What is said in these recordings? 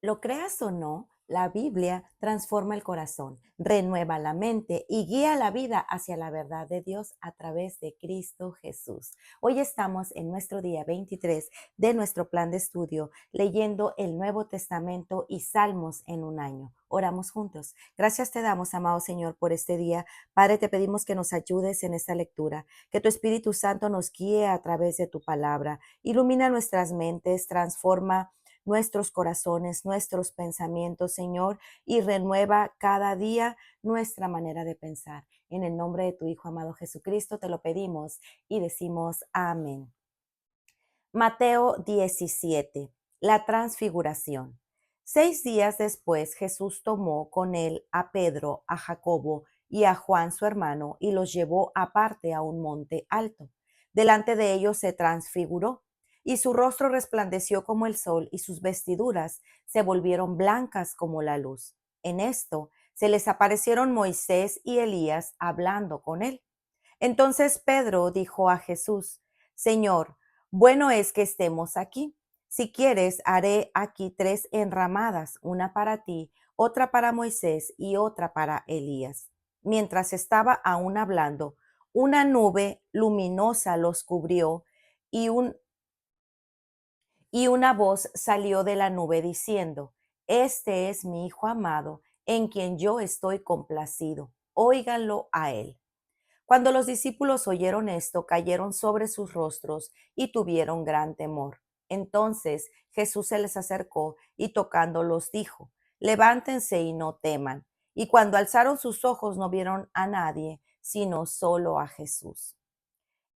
Lo creas o no, la Biblia transforma el corazón, renueva la mente y guía la vida hacia la verdad de Dios a través de Cristo Jesús. Hoy estamos en nuestro día 23 de nuestro plan de estudio, leyendo el Nuevo Testamento y Salmos en un año. Oramos juntos. Gracias te damos, amado Señor, por este día. Padre, te pedimos que nos ayudes en esta lectura, que tu Espíritu Santo nos guíe a través de tu palabra. Ilumina nuestras mentes, transforma nuestros corazones, nuestros pensamientos, Señor, y renueva cada día nuestra manera de pensar. En el nombre de tu Hijo amado Jesucristo te lo pedimos y decimos amén. Mateo 17. La transfiguración. 6 días después Jesús tomó con él a Pedro, a Jacobo y a Juan su hermano y los llevó aparte a un monte alto. Delante de ellos se transfiguró y su rostro resplandeció como el sol y sus vestiduras se volvieron blancas como la luz. En esto se les aparecieron Moisés y Elías hablando con él. Entonces Pedro dijo a Jesús: Señor, bueno es que estemos aquí. Si quieres, haré aquí 3 enramadas, una para ti, otra para Moisés y otra para Elías. Mientras estaba aún hablando, una nube luminosa los cubrió y, y una voz salió de la nube diciendo: Este es mi Hijo amado, en quien yo estoy complacido. Óiganlo a él. Cuando los discípulos oyeron esto, cayeron sobre sus rostros y tuvieron gran temor. Entonces Jesús se les acercó y tocándolos dijo: Levántense y no teman. Y cuando alzaron sus ojos no vieron a nadie, sino solo a Jesús.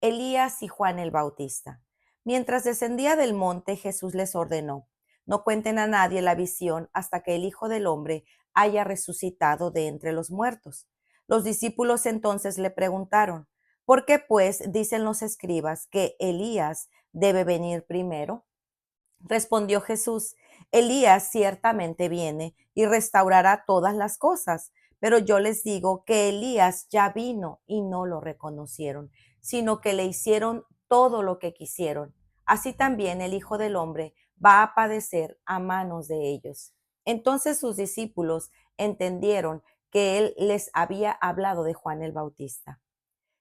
Elías y Juan el Bautista. Mientras descendía del monte, Jesús les ordenó: No cuenten a nadie la visión hasta que el Hijo del Hombre haya resucitado de entre los muertos. Los discípulos entonces le preguntaron: ¿Por qué pues dicen los escribas que Elías debe venir primero? Respondió Jesús: Elías ciertamente viene y restaurará todas las cosas, pero yo les digo que Elías ya vino y no lo reconocieron, sino que le hicieron todo lo que quisieron. Así también el Hijo del Hombre va a padecer a manos de ellos. Entonces sus discípulos entendieron que él les había hablado de Juan el Bautista.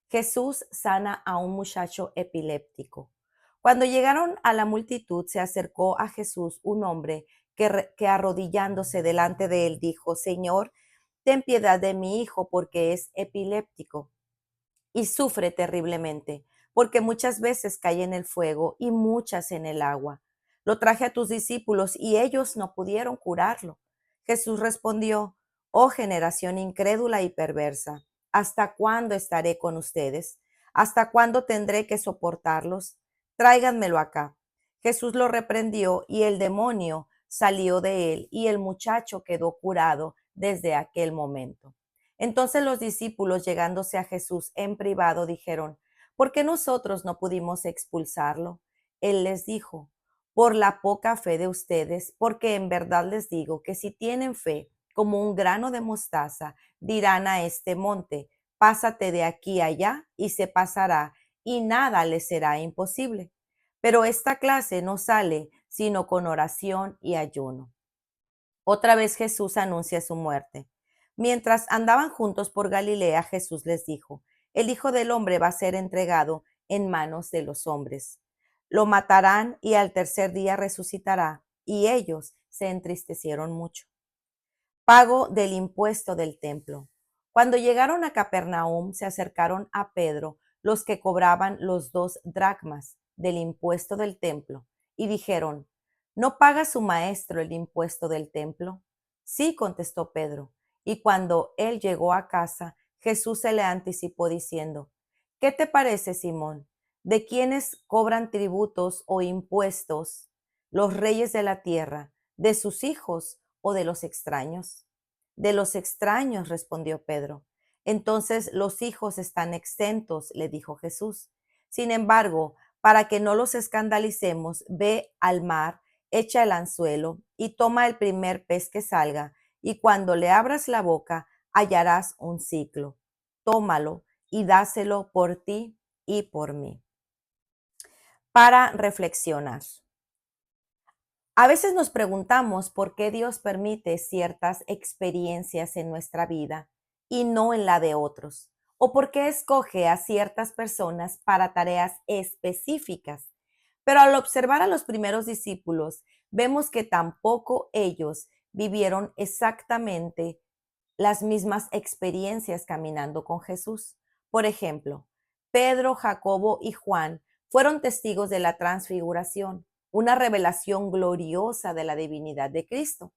Jesús sana a un muchacho epiléptico. Cuando llegaron a la multitud, se acercó a Jesús un hombre que arrodillándose delante de él dijo: Señor, ten piedad de mi hijo porque es epiléptico y sufre terriblemente, porque muchas veces cae en el fuego y muchas en el agua. Lo traje a tus discípulos y ellos no pudieron curarlo. Jesús respondió: Oh generación incrédula y perversa, ¿hasta cuándo estaré con ustedes? ¿Hasta cuándo tendré que soportarlos? Tráiganmelo acá. Jesús lo reprendió y el demonio salió de él y el muchacho quedó curado desde aquel momento. Entonces los discípulos, llegándose a Jesús en privado, dijeron: ¿Por qué nosotros no pudimos expulsarlo? Él les dijo: Por la poca fe de ustedes, porque en verdad les digo que si tienen fe como un grano de mostaza, dirán a este monte: Pásate de aquí allá, y se pasará, y nada les será imposible. Pero esta clase no sale sino con oración y ayuno. Otra vez Jesús anuncia su muerte. Mientras andaban juntos por Galilea, Jesús les dijo: El Hijo del Hombre va a ser entregado en manos de los hombres. Lo matarán y al tercer día resucitará. Y ellos se entristecieron mucho. Pago del impuesto del templo. Cuando llegaron a Capernaum, se acercaron a Pedro los que cobraban los 2 dracmas del impuesto del templo y dijeron: ¿No paga su maestro el impuesto del templo? Sí, contestó Pedro. Y cuando él llegó a casa, Jesús se le anticipó diciendo: ¿Qué te parece, Simón? ¿De quiénes cobran tributos o impuestos los reyes de la tierra? ¿De sus hijos o de los extraños? De los extraños, respondió Pedro. Entonces los hijos están exentos, le dijo Jesús. Sin embargo, para que no los escandalicemos, ve al mar, echa el anzuelo y toma el primer pez que salga, y cuando le abras la boca hallarás un ciclo. Tómalo y dáselo por ti y por mí. Para reflexionar. A veces nos preguntamos por qué Dios permite ciertas experiencias en nuestra vida y no en la de otros, o por qué escoge a ciertas personas para tareas específicas. Pero al observar a los primeros discípulos, vemos que tampoco ellos vivieron exactamente las mismas experiencias caminando con Jesús. Por ejemplo, Pedro, Jacobo y Juan fueron testigos de la transfiguración, una revelación gloriosa de la divinidad de Cristo.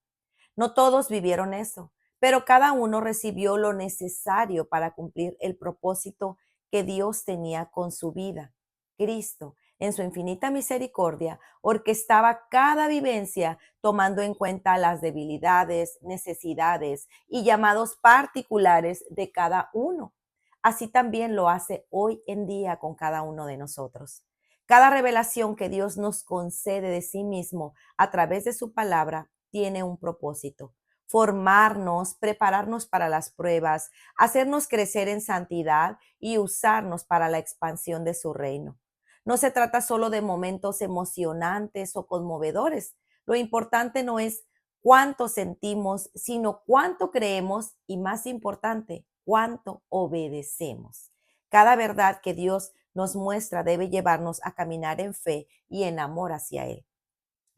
No todos vivieron eso, pero cada uno recibió lo necesario para cumplir el propósito que Dios tenía con su vida. Cristo, en su infinita misericordia, orquestaba cada vivencia tomando en cuenta las debilidades, necesidades y llamados particulares de cada uno. Así también lo hace hoy en día con cada uno de nosotros. Cada revelación que Dios nos concede de sí mismo a través de su palabra tiene un propósito: formarnos, prepararnos para las pruebas, hacernos crecer en santidad y usarnos para la expansión de su reino. No se trata solo de momentos emocionantes o conmovedores. Lo importante no es cuánto sentimos, sino cuánto creemos y, más importante, cuánto obedecemos. Cada verdad que Dios nos muestra debe llevarnos a caminar en fe y en amor hacia Él.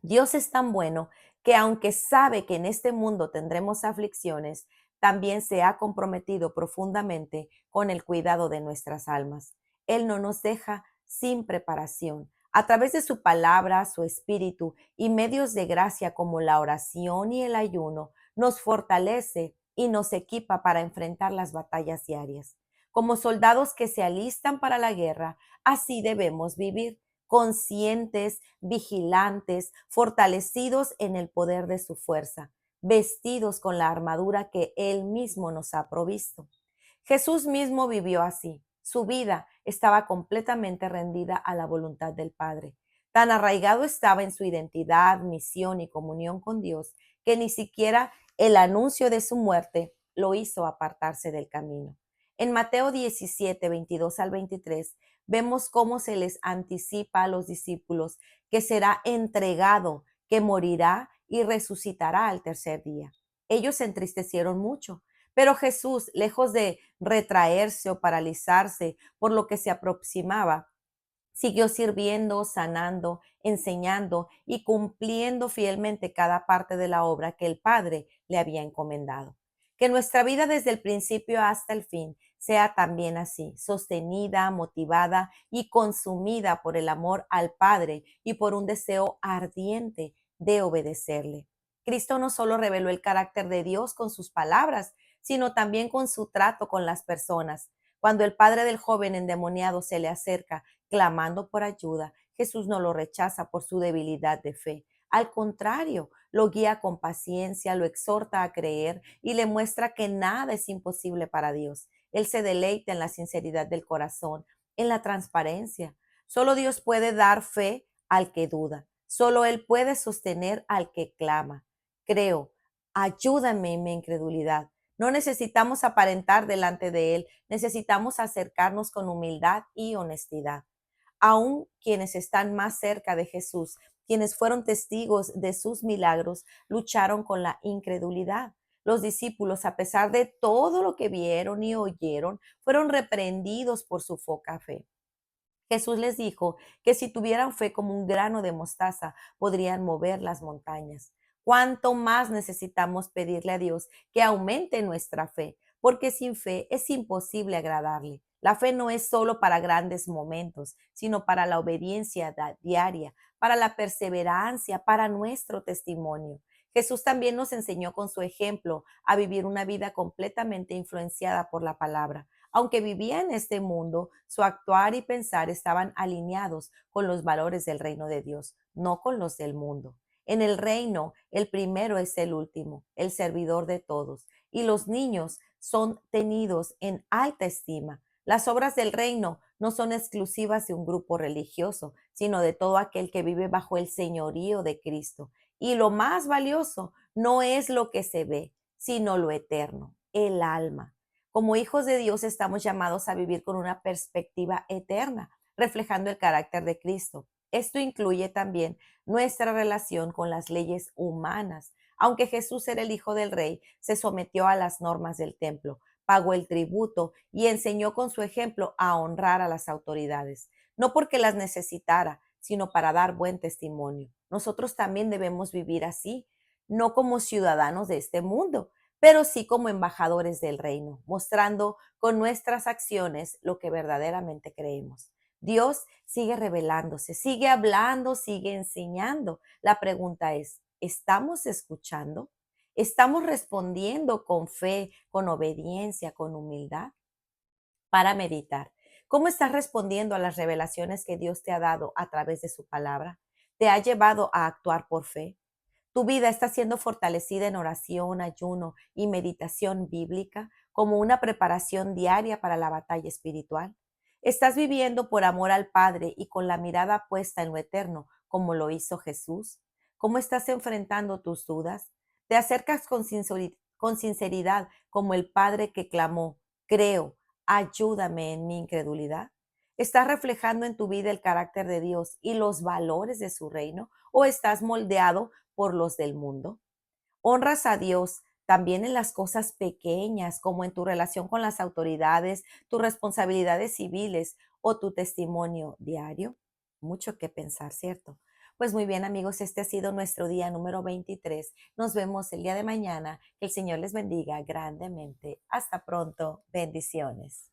Dios es tan bueno que, aunque sabe que en este mundo tendremos aflicciones, también se ha comprometido profundamente con el cuidado de nuestras almas. Él no nos deja sin preparación. A través de su palabra, su espíritu y medios de gracia como la oración y el ayuno, nos fortalece y nos equipa para enfrentar las batallas diarias. Como soldados que se alistan para la guerra, así debemos vivir, conscientes, vigilantes, fortalecidos en el poder de su fuerza, vestidos con la armadura que Él mismo nos ha provisto. Jesús mismo vivió así. Su vida estaba completamente rendida a la voluntad del Padre. Tan arraigado estaba en su identidad, misión y comunión con Dios que ni siquiera el anuncio de su muerte lo hizo apartarse del camino. En Mateo 17, 22 al 23, vemos cómo se les anticipa a los discípulos que será entregado, que morirá y resucitará al tercer día. Ellos se entristecieron mucho, pero Jesús, lejos de retraerse o paralizarse por lo que se aproximaba, siguió sirviendo, sanando, enseñando y cumpliendo fielmente cada parte de la obra que el Padre le había encomendado. Que nuestra vida desde el principio hasta el fin sea también así, sostenida, motivada y consumida por el amor al Padre y por un deseo ardiente de obedecerle. Cristo no solo reveló el carácter de Dios con sus palabras, sino también con su trato con las personas. Cuando el padre del joven endemoniado se le acerca clamando por ayuda, Jesús no lo rechaza por su debilidad de fe. Al contrario, lo guía con paciencia, lo exhorta a creer y le muestra que nada es imposible para Dios. Él se deleita en la sinceridad del corazón, en la transparencia. Solo Dios puede dar fe al que duda. Solo Él puede sostener al que clama. Creo, ayúdame en mi incredulidad. No necesitamos aparentar delante de Él, necesitamos acercarnos con humildad y honestidad. Aún quienes están más cerca de Jesús, quienes fueron testigos de sus milagros, lucharon con la incredulidad. Los discípulos, a pesar de todo lo que vieron y oyeron, fueron reprendidos por su poca fe. Jesús les dijo que si tuvieran fe como un grano de mostaza, podrían mover las montañas. ¿Cuánto más necesitamos pedirle a Dios que aumente nuestra fe? Porque sin fe es imposible agradarle. La fe no es solo para grandes momentos, sino para la obediencia diaria, para la perseverancia, para nuestro testimonio. Jesús también nos enseñó con su ejemplo a vivir una vida completamente influenciada por la palabra. Aunque vivía en este mundo, su actuar y pensar estaban alineados con los valores del reino de Dios, no con los del mundo. En el reino, el primero es el último, el servidor de todos, y los niños son tenidos en alta estima. Las obras del reino no son exclusivas de un grupo religioso, sino de todo aquel que vive bajo el señorío de Cristo. Y lo más valioso no es lo que se ve, sino lo eterno, el alma. Como hijos de Dios estamos llamados a vivir con una perspectiva eterna, reflejando el carácter de Cristo. Esto incluye también nuestra relación con las leyes humanas. Aunque Jesús era el Hijo del Rey, se sometió a las normas del templo, pagó el tributo y enseñó con su ejemplo a honrar a las autoridades, no porque las necesitara, sino para dar buen testimonio. Nosotros también debemos vivir así, no como ciudadanos de este mundo, pero sí como embajadores del reino, mostrando con nuestras acciones lo que verdaderamente creemos. Dios sigue revelándose, sigue hablando, sigue enseñando. La pregunta es, ¿estamos escuchando? ¿Estamos respondiendo con fe, con obediencia, con humildad? Para meditar, ¿cómo estás respondiendo a las revelaciones que Dios te ha dado a través de su palabra? ¿Te ha llevado a actuar por fe? ¿Tu vida está siendo fortalecida en oración, ayuno y meditación bíblica como una preparación diaria para la batalla espiritual? ¿Estás viviendo por amor al Padre y con la mirada puesta en lo eterno como lo hizo Jesús? ¿Cómo estás enfrentando tus dudas? ¿Te acercas con sinceridad como el Padre que clamó, creo, ayúdame en mi incredulidad? ¿Estás reflejando en tu vida el carácter de Dios y los valores de su reino o estás moldeado por los del mundo? Honras a Dios también en las cosas pequeñas, como en tu relación con las autoridades, tus responsabilidades civiles o tu testimonio diario. Mucho que pensar, ¿cierto? Pues muy bien, amigos, este ha sido nuestro día número 23. Nos vemos el día de mañana. Que el Señor les bendiga grandemente. Hasta pronto. Bendiciones.